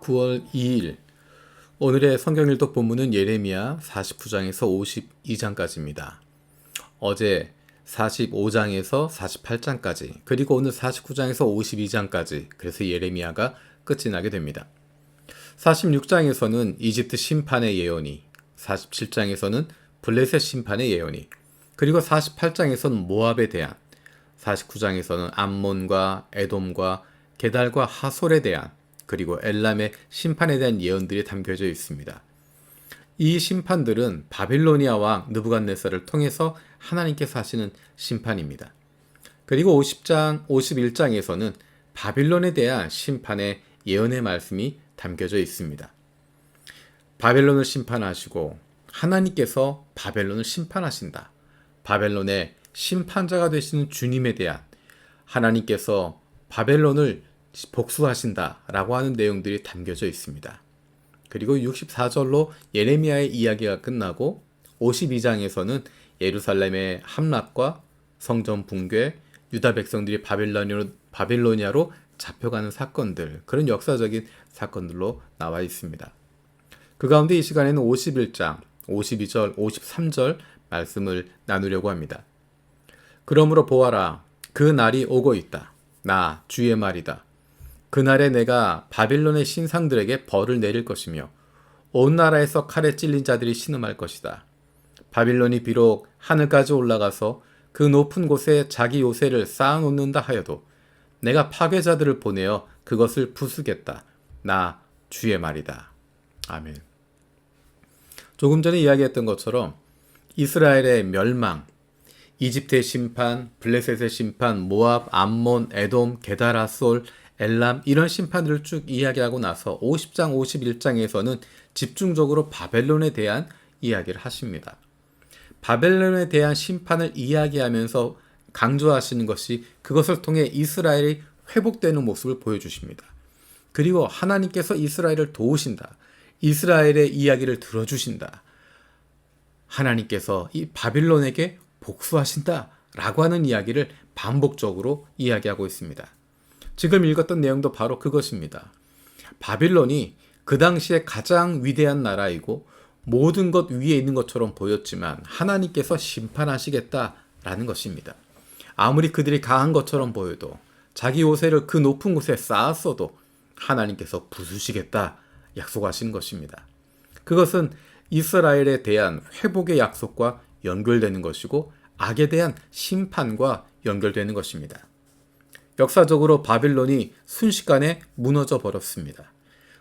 9월 2일 오늘의 성경일독 본문은 예레미야 49장에서 52장까지입니다. 어제 45장에서 48장까지 그리고 오늘 49장에서 52장까지 그래서 예레미야가 끝이 나게 됩니다. 46장에서는 이집트 심판의 예언이, 47장에서는 블레셋 심판의 예언이, 그리고 48장에서는 모압에 대한, 49장에서는 암몬과 에돔과 게달과 하솔에 대한, 그리고 엘람의 심판에 대한 예언들이 담겨져 있습니다. 이 심판들은 바빌로니아 왕 느부갓네살을 통해서 하나님께서 하시는 심판입니다. 그리고 50장, 51장에서는 바빌론에 대한 심판의 예언의 말씀이 담겨져 있습니다. 바벨론을 심판하시고 하나님께서 바벨론을 심판하신다. 바벨론의 심판자가 되시는 주님에 대한 하나님께서 바벨론을 복수하신다 라고 하는 내용들이 담겨져 있습니다. 그리고 64절로 예레미야의 이야기가 끝나고 52장에서는 예루살렘의 함락과 성전 붕괴, 유다 백성들이 바빌로니아로 잡혀가는 사건들, 그런 역사적인 사건들로 나와 있습니다. 그 가운데 이 시간에는 51장, 52절, 53절 말씀을 나누려고 합니다. 그러므로 보아라, 그 날이 오고 있다. 나 주의 말이다. 그날에 내가 바빌론의 신상들에게 벌을 내릴 것이며 온 나라에서 칼에 찔린 자들이 신음할 것이다. 바빌론이 비록 하늘까지 올라가서 그 높은 곳에 자기 요새를 쌓아놓는다 하여도 내가 파괴자들을 보내어 그것을 부수겠다. 나 주의 말이다. 아멘. 조금 전에 이야기했던 것처럼 이스라엘의 멸망, 이집트의 심판, 블레셋의 심판, 모압, 암몬, 에돔, 게달, 하솔, 엘람 이런 심판들을 쭉 이야기하고 나서 50장, 51장에서는 집중적으로 바벨론에 대한 이야기를 하십니다. 바벨론에 대한 심판을 이야기하면서 강조하시는 것이 그것을 통해 이스라엘이 회복되는 모습을 보여주십니다. 그리고 하나님께서 이스라엘을 도우신다. 이스라엘의 이야기를 들어주신다. 하나님께서 이 바빌론에게 복수하신다 라고 하는 이야기를 반복적으로 이야기하고 있습니다. 지금 읽었던 내용도 바로 그것입니다. 바빌론이 그 당시에 가장 위대한 나라이고 모든 것 위에 있는 것처럼 보였지만 하나님께서 심판하시겠다라는 것입니다. 아무리 그들이 강한 것처럼 보여도 자기 요새를 그 높은 곳에 쌓았어도 하나님께서 부수시겠다 약속하신 것입니다. 그것은 이스라엘에 대한 회복의 약속과 연결되는 것이고 악에 대한 심판과 연결되는 것입니다. 역사적으로 바빌론이 순식간에 무너져 버렸습니다.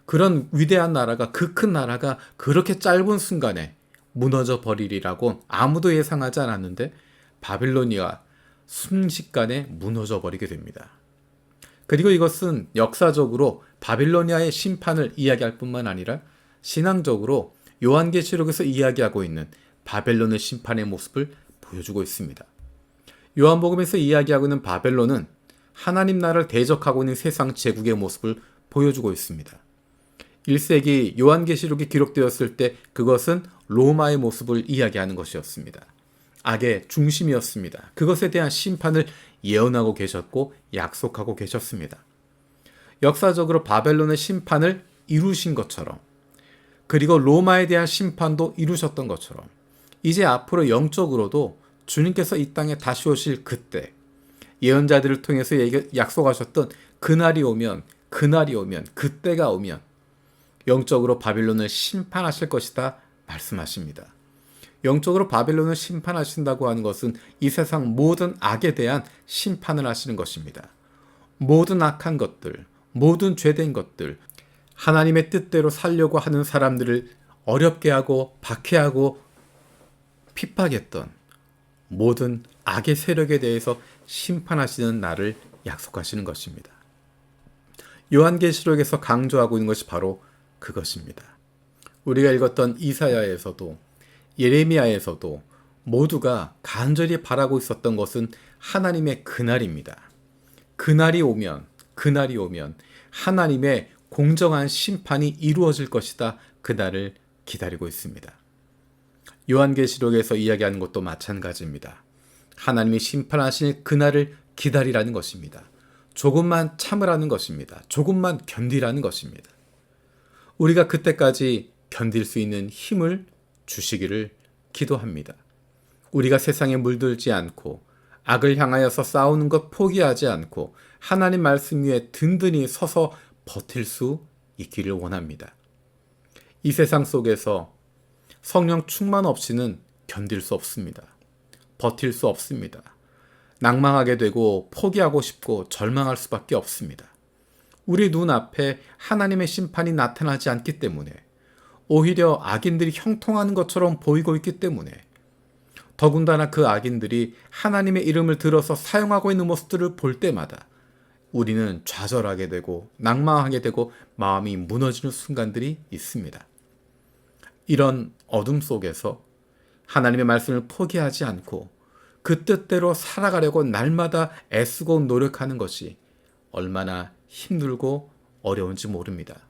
그런 위대한 나라가, 그 큰 나라가 그렇게 짧은 순간에 무너져 버리리라고 아무도 예상하지 않았는데 바빌로니아 순식간에 무너져 버리게 됩니다. 그리고 이것은 역사적으로 바빌로니아의 심판을 이야기할 뿐만 아니라 신앙적으로 요한계시록에서 이야기하고 있는 바벨론의 심판의 모습을 보여주고 있습니다. 요한복음에서 이야기하고 있는 바벨론은 하나님 나라를 대적하고 있는 세상 제국의 모습을 보여주고 있습니다. 1세기 요한계시록이 기록되었을 때 그것은 로마의 모습을 이야기하는 것이었습니다. 악의 중심이었습니다. 그것에 대한 심판을 예언하고 계셨고 약속하고 계셨습니다. 역사적으로 바벨론의 심판을 이루신 것처럼 그리고 로마에 대한 심판도 이루셨던 것처럼 이제 앞으로 영적으로도 주님께서 이 땅에 다시 오실 그때 예언자들을 통해서 약속하셨던 그날이 오면 그때가 오면 영적으로 바빌론을 심판하실 것이다 말씀하십니다. 영적으로 바빌론을 심판하신다고 하는 것은 이 세상 모든 악에 대한 심판을 하시는 것입니다. 모든 악한 것들, 모든 죄된 것들, 하나님의 뜻대로 살려고 하는 사람들을 어렵게 하고 박해하고 핍박했던 모든 악의 세력에 대해서 심판하시는 날을 약속하시는 것입니다. 요한계시록에서 강조하고 있는 것이 바로 그것입니다. 우리가 읽었던 이사야에서도 예레미야에서도 모두가 간절히 바라고 있었던 것은 하나님의 그날입니다. 그날이 오면 하나님의 공정한 심판이 이루어질 것이다. 그날을 기다리고 있습니다. 요한계시록에서 이야기하는 것도 마찬가지입니다. 하나님이 심판하실 그날을 기다리라는 것입니다. 조금만 참으라는 것입니다. 조금만 견디라는 것입니다. 우리가 그때까지 견딜 수 있는 힘을 주시기를 기도합니다. 우리가 세상에 물들지 않고 악을 향하여서 싸우는 것 포기하지 않고 하나님 말씀 위에 든든히 서서 버틸 수 있기를 원합니다. 이 세상 속에서 성령 충만 없이는 견딜 수 없습니다. 버틸 수 없습니다. 낭망하게 되고 포기하고 싶고 절망할 수밖에 없습니다. 우리 눈앞에 하나님의 심판이 나타나지 않기 때문에, 오히려 악인들이 형통하는 것처럼 보이고 있기 때문에, 더군다나 그 악인들이 하나님의 이름을 들어서 사용하고 있는 모습들을 볼 때마다 우리는 좌절하게 되고 낭망하게 되고 마음이 무너지는 순간들이 있습니다. 이런 어둠 속에서 하나님의 말씀을 포기하지 않고 그 뜻대로 살아가려고 날마다 애쓰고 노력하는 것이 얼마나 힘들고 어려운지 모릅니다.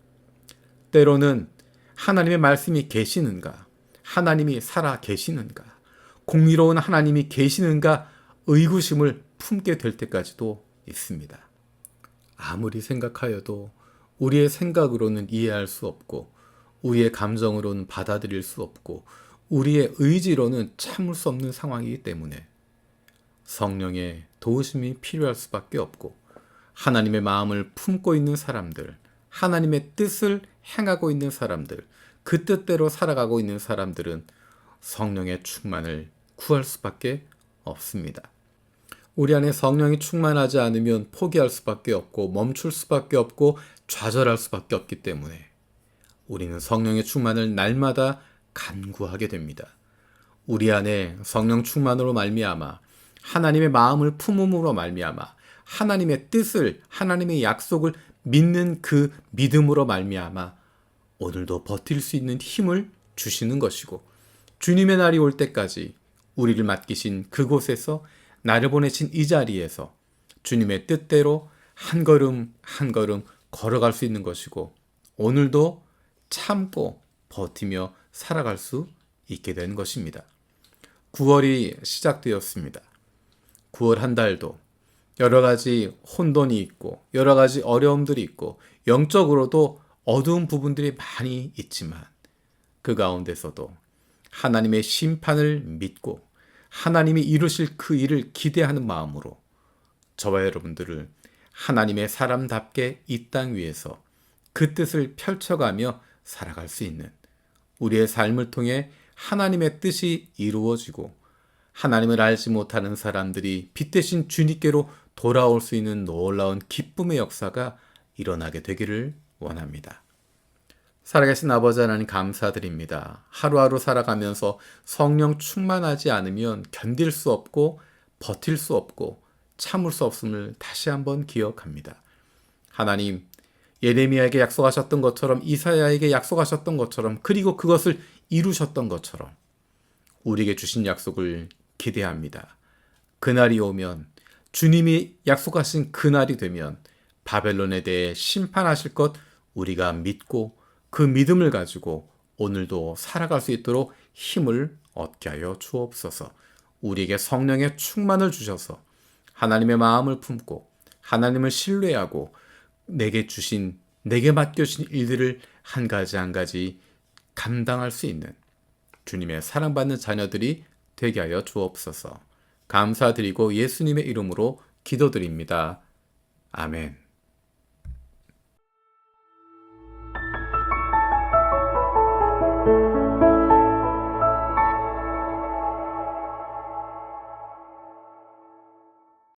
때로는 하나님의 말씀이 계시는가, 하나님이 살아 계시는가, 공의로운 하나님이 계시는가 의구심을 품게 될 때까지도 있습니다. 아무리 생각하여도 우리의 생각으로는 이해할 수 없고, 우리의 감정으로는 받아들일 수 없고, 우리의 의지로는 참을 수 없는 상황이기 때문에 성령의 도우심이 필요할 수밖에 없고, 하나님의 마음을 품고 있는 사람들, 하나님의 뜻을 행하고 있는 사람들, 그 뜻대로 살아가고 있는 사람들은 성령의 충만을 구할 수밖에 없습니다. 우리 안에 성령이 충만하지 않으면 포기할 수밖에 없고 멈출 수밖에 없고 좌절할 수밖에 없기 때문에 우리는 성령의 충만을 날마다 간구하게 됩니다. 우리 안에 성령 충만으로 말미암아 하나님의 마음을 품음으로 말미암아 하나님의 뜻을, 하나님의 약속을 믿는 그 믿음으로 말미암아 오늘도 버틸 수 있는 힘을 주시는 것이고, 주님의 날이 올 때까지 우리를 맡기신 그곳에서, 나를 보내신 이 자리에서 주님의 뜻대로 한 걸음 한 걸음 걸어갈 수 있는 것이고, 오늘도 참고 버티며 살아갈 수 있게 된 것입니다. 9월이 시작되었습니다. 9월 한 달도 여러 가지 혼돈이 있고 여러 가지 어려움들이 있고 영적으로도 어두운 부분들이 많이 있지만, 그 가운데서도 하나님의 심판을 믿고 하나님이 이루실 그 일을 기대하는 마음으로 저와 여러분들을 하나님의 사람답게 이 땅 위에서 그 뜻을 펼쳐가며 살아갈 수 있는, 우리의 삶을 통해 하나님의 뜻이 이루어지고 하나님을 알지 못하는 사람들이 빛 대신 주님께로 돌아올 수 있는 놀라운 기쁨의 역사가 일어나게 되기를 원합니다. 살아계신 아버지 하나님 감사드립니다. 하루하루 살아가면서 성령 충만하지 않으면 견딜 수 없고 버틸 수 없고 참을 수 없음을 다시 한번 기억합니다. 하나님, 예레미야에게 약속하셨던 것처럼, 이사야에게 약속하셨던 것처럼, 그리고 그것을 이루셨던 것처럼 우리에게 주신 약속을 기대합니다. 그날이 오면, 주님이 약속하신 그날이 되면 바벨론에 대해 심판하실 것 우리가 믿고 그 믿음을 가지고 오늘도 살아갈 수 있도록 힘을 얻게 하여 주옵소서. 우리에게 성령의 충만을 주셔서 하나님의 마음을 품고 하나님을 신뢰하고 내게 맡겨주신 일들을 한 가지 한 가지 감당할 수 있는 주님의 사랑받는 자녀들이 되게 하여 주옵소서. 감사드리고 예수님의 이름으로 기도드립니다. 아멘.